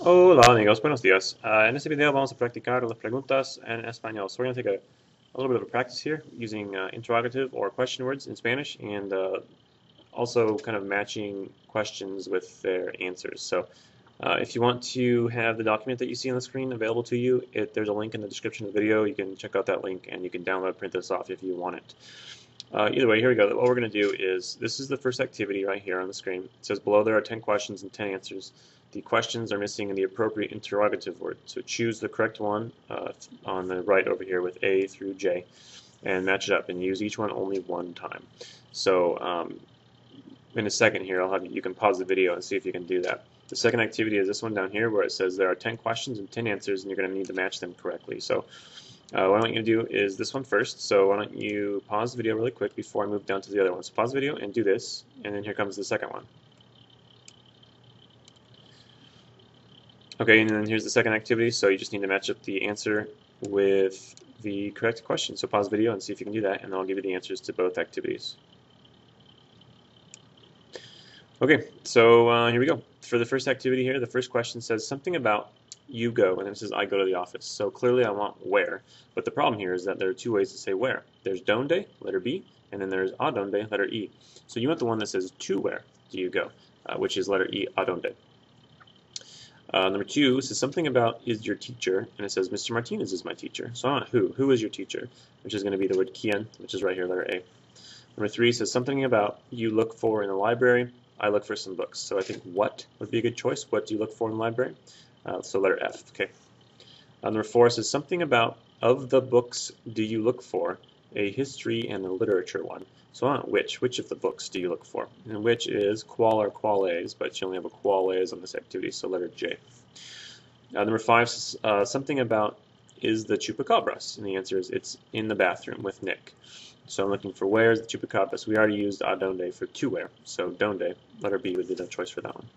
Hola amigos, buenos días. En este video vamos a practicar las preguntas en español. So we're going to take a little bit of a practice here using interrogative or question words in Spanish and also kind of matching questions with their answers. So if you want to have the document that you see on the screen available to you, there's a link in the description of the video. You can check out that link and you can download, print this off if you want it. Either way, here we go. What we're going to do is, this is the first activity right here on the screen. It says below there are 10 questions and 10 answers. The questions are missing the appropriate interrogative word. So choose the correct one on the right over here with A through J and match it up and use each one only one time. So in a second here, you can pause the video and see if you can do that. The second activity is this one down here where it says there are 10 questions and 10 answers and you're going to need to match them correctly. So what I want you to do is this one first. So why don't you pause the video really quick before I move down to the other one. So pause the video and do this, and then here comes the second one. Okay, and then here's the second activity. So you just need to match up the answer with the correct question. So pause the video and see if you can do that, and then I'll give you the answers to both activities. Okay, so here we go. For the first activity here, the first question says something about you go, and then it says I go to the office. So clearly I want where, but the problem here is that there are two ways to say where. There's donde, letter B, and then there's a donde, letter E. So you want the one that says to where do you go, which is letter E, a donde. Number two says something about is your teacher, and it says Mr. Martinez is my teacher. So I want who is your teacher, which is going to be the word quien, which is right here, letter A. Number three says something about you look for in the library. I look for some books. So I think what would be a good choice. What do you look for in the library? So letter F. Okay. Number four says something about of the books do you look for, a history and a literature one. So I want which of the books do you look for? And which is qual or quales, but you only have a quales on this activity, so letter J. Number five says something about is the chupacabras, and the answer is it's in the bathroom with Nick. So I'm looking for where's the chupacabras. We already used a donde for to where, so donde, letter B would be the choice for that one.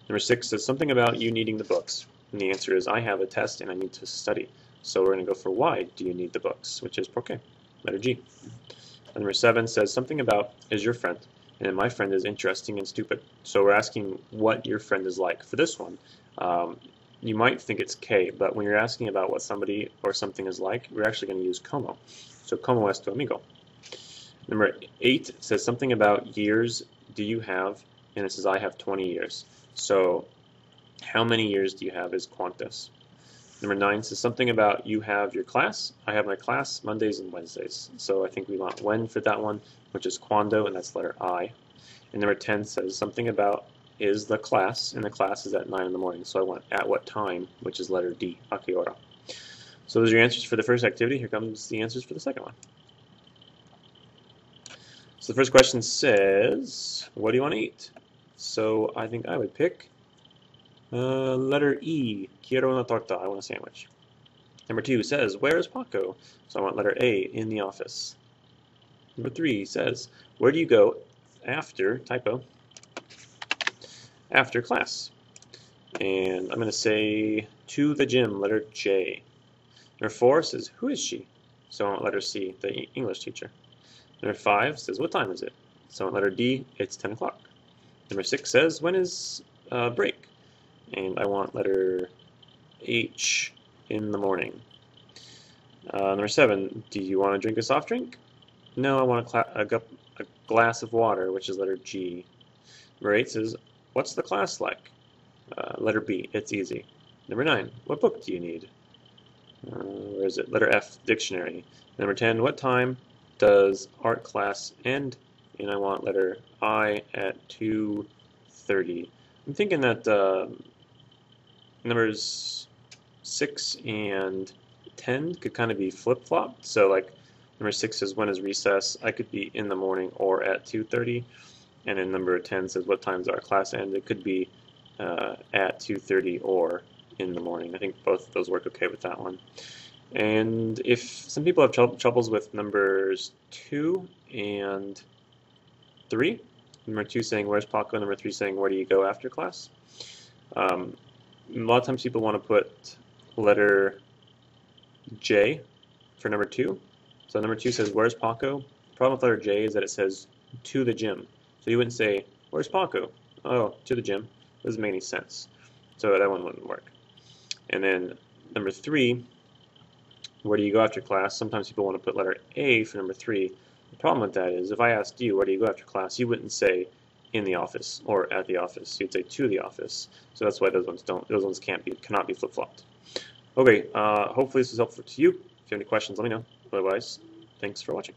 Number six says something about you needing the books, and the answer is I have a test and I need to study. So we're going to go for why do you need the books, which is porque, letter G. And number seven says something about is your friend, and then my friend is interesting and stupid. So we're asking what your friend is like. For this one, you might think it's K, but when you're asking about what somebody or something is like, we're actually going to use como. So como es tu amigo. Number eight says something about years do you have, and it says I have 20 years. So how many years do you have is cuántos. Number nine says something about you have your class. I have my class Mondays and Wednesdays. So I think we want when for that one, which is cuando, and that's letter I. And number 10 says something about is the class, and the class is at 9 in the morning. So I want at what time, which is letter D, a qué hora. So those are your answers for the first activity. Here comes the answers for the second one. So the first question says, what do you want to eat? So I think I would pick letter E, quiero una torta, I want a sandwich. Number two says, where is Paco? So I want letter A, in the office. Number three says, where do you go after, typo, after class? And I'm going to say to the gym, letter J. Number four says, who is she? So I want letter C, the English teacher. Number five says, what time is it? So I want letter D, it's 10 o'clock. Number six says, when is break? And I want letter H, in the morning. Number seven, do you want to drink a soft drink? No, I want a glass of water, which is letter G. Number eight says, what's the class like? Letter B, it's easy. Number nine, what book do you need? Where is it? Letter F, dictionary. Number 10, what time does art class end? And I want letter I at 2:30. I'm thinking that numbers 6 and 10 could kind of be flip-flopped. So like number 6 says when is recess? I could be in the morning or at 2:30. And then number 10 says what time's our class end? It could be at 2:30 or in the morning. I think both of those work okay with that one. And if some people have troubles with numbers 2 and 3, number 2 saying where's Paco, number 3 saying where do you go after class, a lot of times people want to put letter J for number 2. So number 2 says where's Paco. The problem with letter J is that it says to the gym. So you wouldn't say where's Paco? Oh, to the gym. Doesn't make any sense. So that one wouldn't work. And then number 3, where do you go after class? Sometimes people want to put letter A for number 3. The problem with that is if I asked you, where do you go after class, you wouldn't say in the office or at the office. You'd say to the office. So that's why those ones cannot be flip-flopped. Okay, hopefully this was helpful to you. If you have any questions, let me know. Otherwise, thanks for watching.